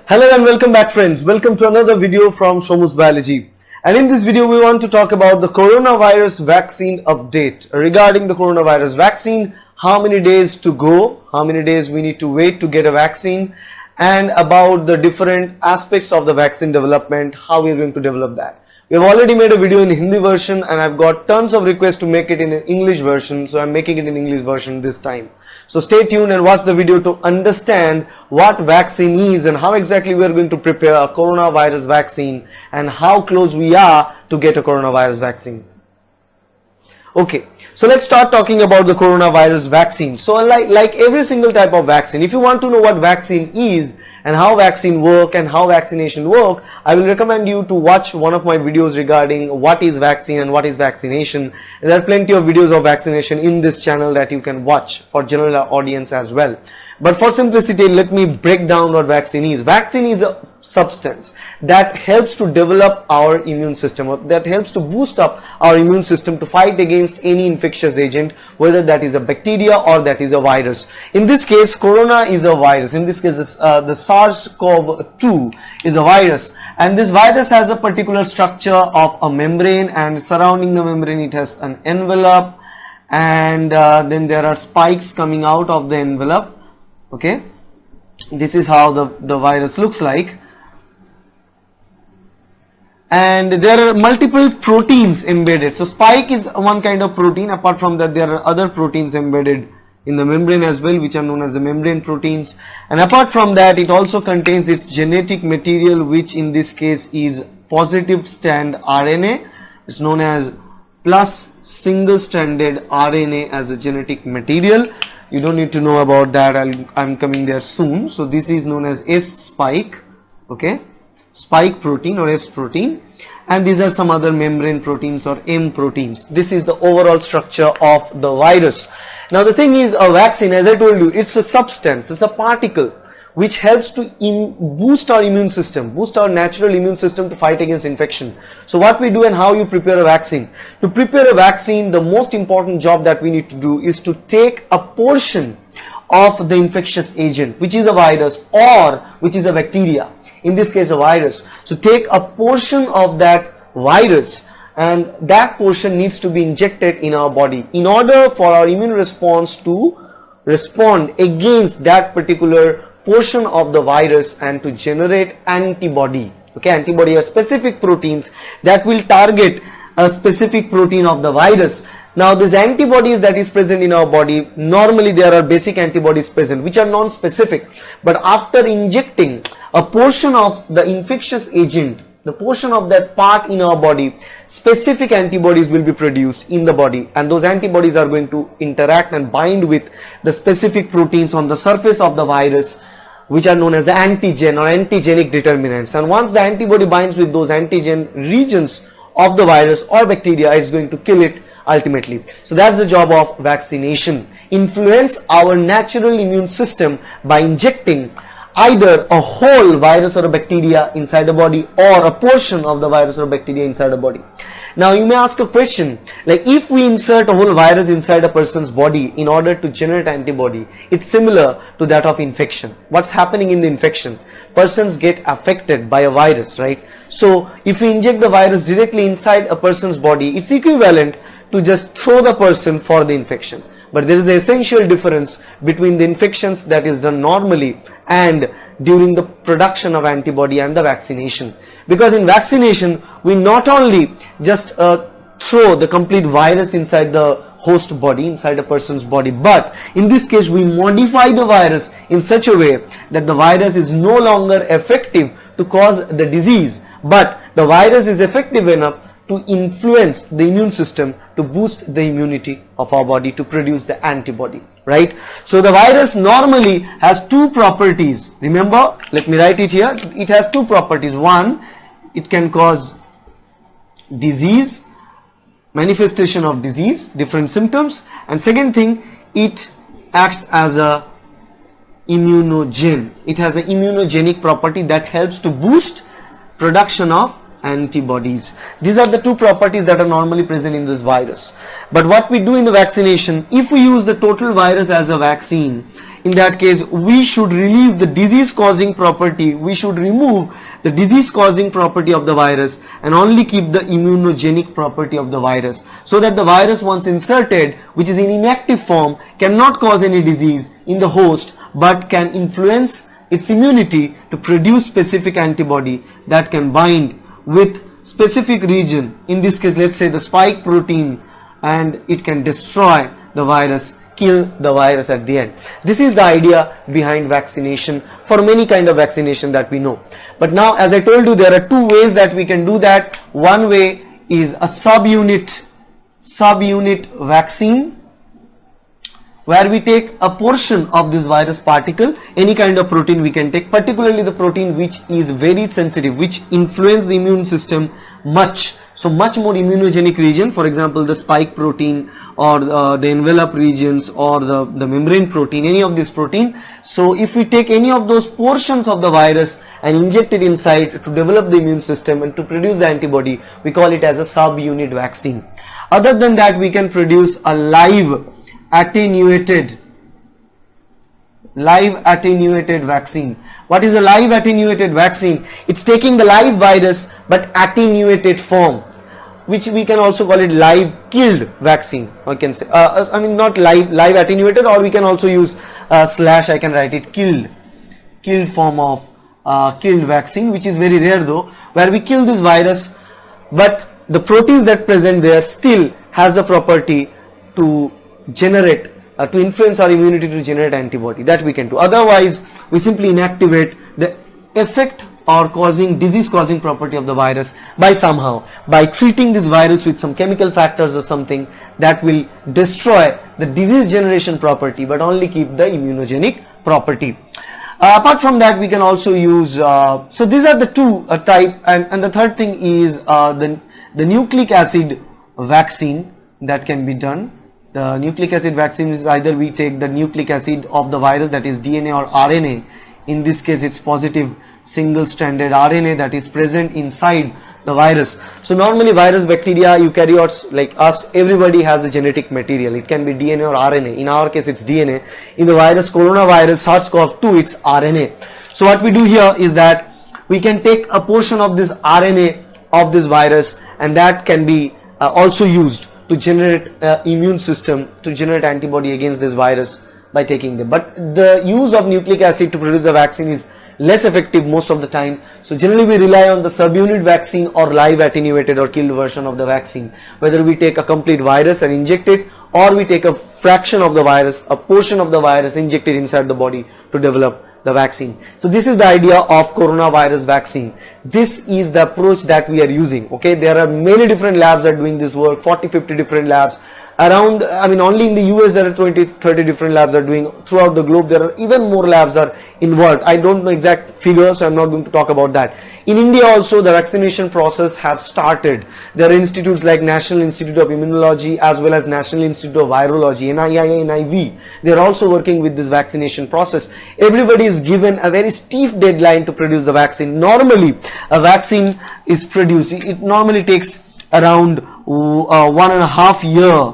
Hello and welcome back, friends. Welcome to another video from Shomu's Biology. And in this video we want to talk about the coronavirus vaccine update. Regarding the coronavirus vaccine, how many days to go, how many days we need to wait to get a vaccine, and about the different aspects of the vaccine development, how we are going to develop that. We have already made a video in Hindi version and I've got tons of requests to make it in an English version, so I'm making it in English version this time. So stay tuned and watch the video to understand what vaccine is and how exactly we are going to prepare a coronavirus vaccine and how close we are to get a coronavirus vaccine. Okay, so let's start talking about the coronavirus vaccine. So like every single type of vaccine, if you want to know what vaccine is and how vaccine work and how vaccination work, I will recommend you to watch one of my videos regarding what is vaccine and what is vaccination. And there are plenty of videos of vaccination in this channel that you can watch for general audience as well. But for simplicity, let me break down what vaccine is. Vaccine is a substance that helps to develop our immune system, or that helps to boost up our immune system to fight against any infectious agent, whether that is a bacteria or that is a virus. In this case, corona is a virus. In this case, the SARS-CoV-2 is a virus, and this virus has a particular structure of a membrane, and surrounding the membrane it has an envelope, and then there are spikes coming out of the envelope. Okay, this is how the virus looks like, and there are multiple proteins embedded. So spike is one kind of protein. Apart from that, there are other proteins embedded in the membrane as well, which are known as the membrane proteins. And apart from that, it also contains its genetic material, which in this case is positive strand RNA. It's known as plus single stranded RNA as a genetic material. You don't need to know about that. I'm coming there soon. So this is known as S spike, okay, spike protein or S protein, and these are some other membrane proteins or M proteins. This is the overall structure of the virus. Now the thing is, a vaccine, as I told you, it's a substance, it's a particle which helps to boost our immune system, boost our natural immune system to fight against infection. So what we do and how you prepare a vaccine. To prepare a vaccine, the most important job that we need to do is to take a portion of the infectious agent, which is a virus or which is a bacteria. In this case, a virus. So take a portion of that virus, and that portion needs to be injected in our body in order for our immune response to respond against that particular portion of the virus and to generate antibody. Okay, antibody are specific proteins that will target a specific protein of the virus. Now these antibodies that is present in our body, normally there are basic antibodies present which are non-specific, but after injecting a portion of the infectious agent, the portion of that part in our body, specific antibodies will be produced in the body, and those antibodies are going to interact and bind with the specific proteins on the surface of the virus, which are known as the antigen or antigenic determinants. And once the antibody binds with those antigen regions of the virus or bacteria, it's going to kill it ultimately. So that's the job of vaccination. Influence our natural immune system by injecting either a whole virus or a bacteria inside the body or a portion of the virus or bacteria inside the body. Now you may ask a question, like if we insert a whole virus inside a person's body in order to generate antibody, it's similar to that of infection. What's happening in the infection? Persons get affected by a virus, right? So if we inject the virus directly inside a person's body, it's equivalent to just throw the person for the infection. But there is an essential difference between the infections that is done normally and during the production of antibody and the vaccination. Because in vaccination, we not only just throw the complete virus inside the host body, inside a person's body, but in this case we modify the virus in such a way that the virus is no longer effective to cause the disease, but the virus is effective enough to influence the immune system to boost the immunity of our body to produce the antibody, right? So the virus normally has two properties. Remember, let me write it here. It has two properties. One, it can cause disease, manifestation of disease, different symptoms, and second thing, it acts as a immunogen. It has an immunogenic property that helps to boost production of antibodies. These are the two properties that are normally present in this virus. But what we do in the vaccination, if we use the total virus as a vaccine, in that case we should release the disease causing property, we should remove the disease causing property of the virus and only keep the immunogenic property of the virus, so that the virus once inserted, which is in inactive form, cannot cause any disease in the host but can influence its immunity to produce specific antibody that can bind with specific region, in this case let's say the spike protein, and it can destroy the virus, kill the virus at the end. This is the idea behind vaccination for many kind of vaccination that we know. But now, as I told you, there are two ways that we can do that. One way is a subunit vaccine, where we take a portion of this virus particle, any kind of protein we can take, particularly the protein which is very sensitive, which influence the immune system much. So much more immunogenic region, for example the spike protein or the envelope regions or the membrane protein, any of this protein. So if we take any of those portions of the virus and inject it inside to develop the immune system and to produce the antibody, we call it as a subunit vaccine. Other than that, we can produce a live attenuated vaccine. What is a live attenuated vaccine? It's taking the live virus but attenuated form, which we can also call it live killed vaccine. I can say, I mean not live attenuated, or we can also use slash, I can write it killed form of killed vaccine, which is very rare though, where we kill this virus but the proteins that present there still has the property to generate to influence our immunity to generate antibody. That we can do. Otherwise we simply inactivate the effect or disease causing property of the virus by treating this virus with some chemical factors or something that will destroy the disease generation property but only keep the immunogenic property. Apart from that, we can also use so these are the two type, and the third thing is the nucleic acid vaccine that can be done. The nucleic acid vaccine is either we take the nucleic acid of the virus, that is DNA or RNA. In this case it's positive single-stranded RNA that is present inside the virus. So normally virus, bacteria, eukaryotes like us, everybody has a genetic material. It can be DNA or RNA. In our case it's DNA. In the virus, coronavirus, SARS-CoV-2, it's RNA. So what we do here is that we can take a portion of this RNA of this virus, and that can be also used to generate immune system, to generate antibody against this virus by taking them. But the use of nucleic acid to produce a vaccine is less effective most of the time. So generally we rely on the subunit vaccine or live attenuated or killed version of the vaccine, whether we take a complete virus and inject it, or we take a fraction of the virus, a portion of the virus, inject it inside the body to develop the vaccine. So this is the idea of coronavirus vaccine. This is the approach that we are using. Okay, there are many different labs that are doing this work, 40-50 different labs around. I mean, only in the US there are 20-30 different labs are doing. Throughout the globe there are even more labs are involved. I don't know exact figures, so I'm not going to talk about that. In India also the vaccination process has started. There are institutes like National Institute of Immunology as well as National Institute of Virology, NII, NIV. They are also working with this vaccination process. Everybody is given a very steep deadline to produce the vaccine. Normally a vaccine is produced, it normally takes around 1.5 year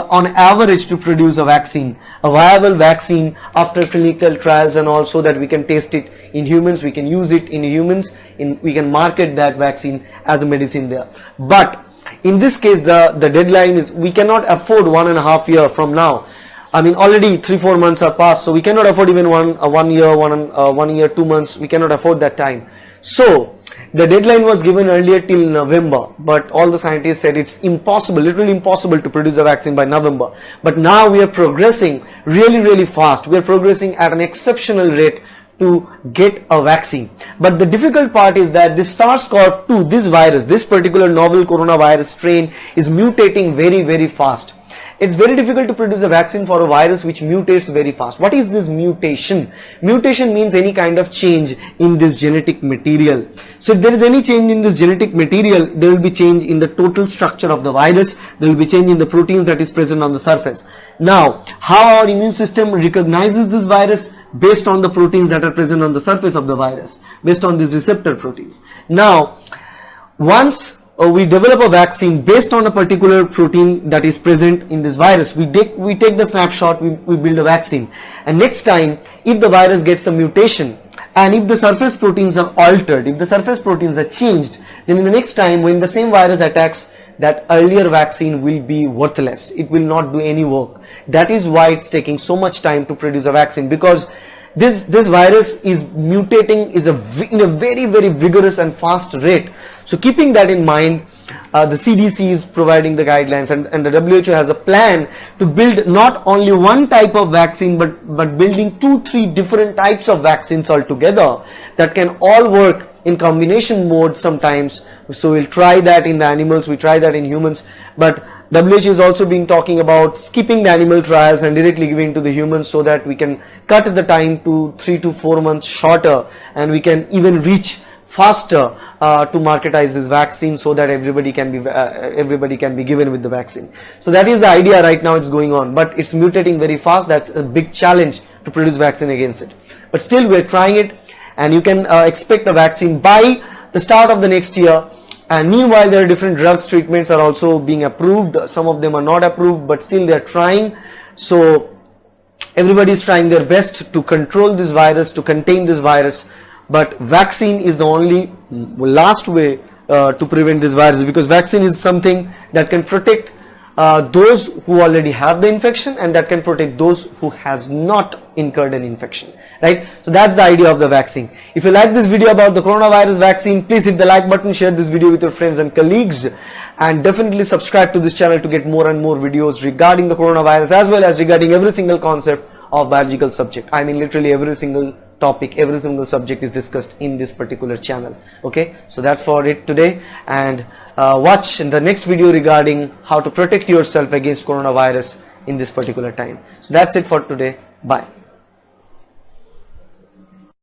on average to produce a vaccine, a viable vaccine after clinical trials, and also that we can test it in humans, we can use it in humans, we can market that vaccine as a medicine there. But in this case the deadline is, we cannot afford 1.5 years from now. I mean already 3-4 months are passed, so we cannot afford even 1 year, 2 months, we cannot afford that time. So the deadline was given earlier till November, but all the scientists said it's impossible, literally impossible to produce a vaccine by November. But now we are progressing really fast. We are progressing at an exceptional rate to get a vaccine. But the difficult part is that this SARS-CoV-2, this virus, this particular novel coronavirus strain is mutating very fast. It's very difficult to produce a vaccine for a virus which mutates very fast. What is this mutation? Mutation means any kind of change in this genetic material. So if there is any change in this genetic material, there will be change in the total structure of the virus. There will be change in the proteins that is present on the surface. Now, how our immune system recognizes this virus? Based on the proteins that are present on the surface of the virus, based on these receptor proteins. Now, once we develop a vaccine based on a particular protein that is present in this virus. We take the snapshot, we build a vaccine, and next time if the virus gets a mutation and if the surface proteins are altered, if the surface proteins are changed, then in the next time when the same virus attacks, that earlier vaccine will be worthless. It will not do any work. That is why it's taking so much time to produce a vaccine, because this virus is mutating in a very, very vigorous and fast rate. So keeping that in mind, the CDC is providing the guidelines, and the WHO has a plan to build not only one type of vaccine but building 2-3 different types of vaccines altogether that can all work in combination mode sometimes. So we'll try that in the animals, we try that in humans, but WHO is also been talking about skipping the animal trials and directly giving to the humans, so that we can cut the time to 3 to 4 months shorter, and we can even reach faster to marketize this vaccine, so that everybody can be given with the vaccine. So that is the idea right now. It's going on, but it's mutating very fast. That's a big challenge to produce vaccine against it, but still we're trying it, and you can expect a vaccine by the start of the next year. And meanwhile, there are different drugs, treatments are also being approved. Some of them are not approved, but still they're trying. So everybody is trying their best to control this virus, to contain this virus. But vaccine is the only last way to prevent this virus, because vaccine is something that can protect those who already have the infection, and that can protect those who has not incurred an infection, right? So that's the idea of the vaccine. If you like this video about the coronavirus vaccine, please hit the like button, share this video with your friends and colleagues, and definitely subscribe to this channel to get more and more videos regarding the coronavirus, as well as regarding every single concept of biological subject. I mean literally every single topic, every single subject is discussed in this particular channel. Okay, so that's for it today, and watch in the next video regarding how to protect yourself against coronavirus in this particular time. So that's it for today. Bye.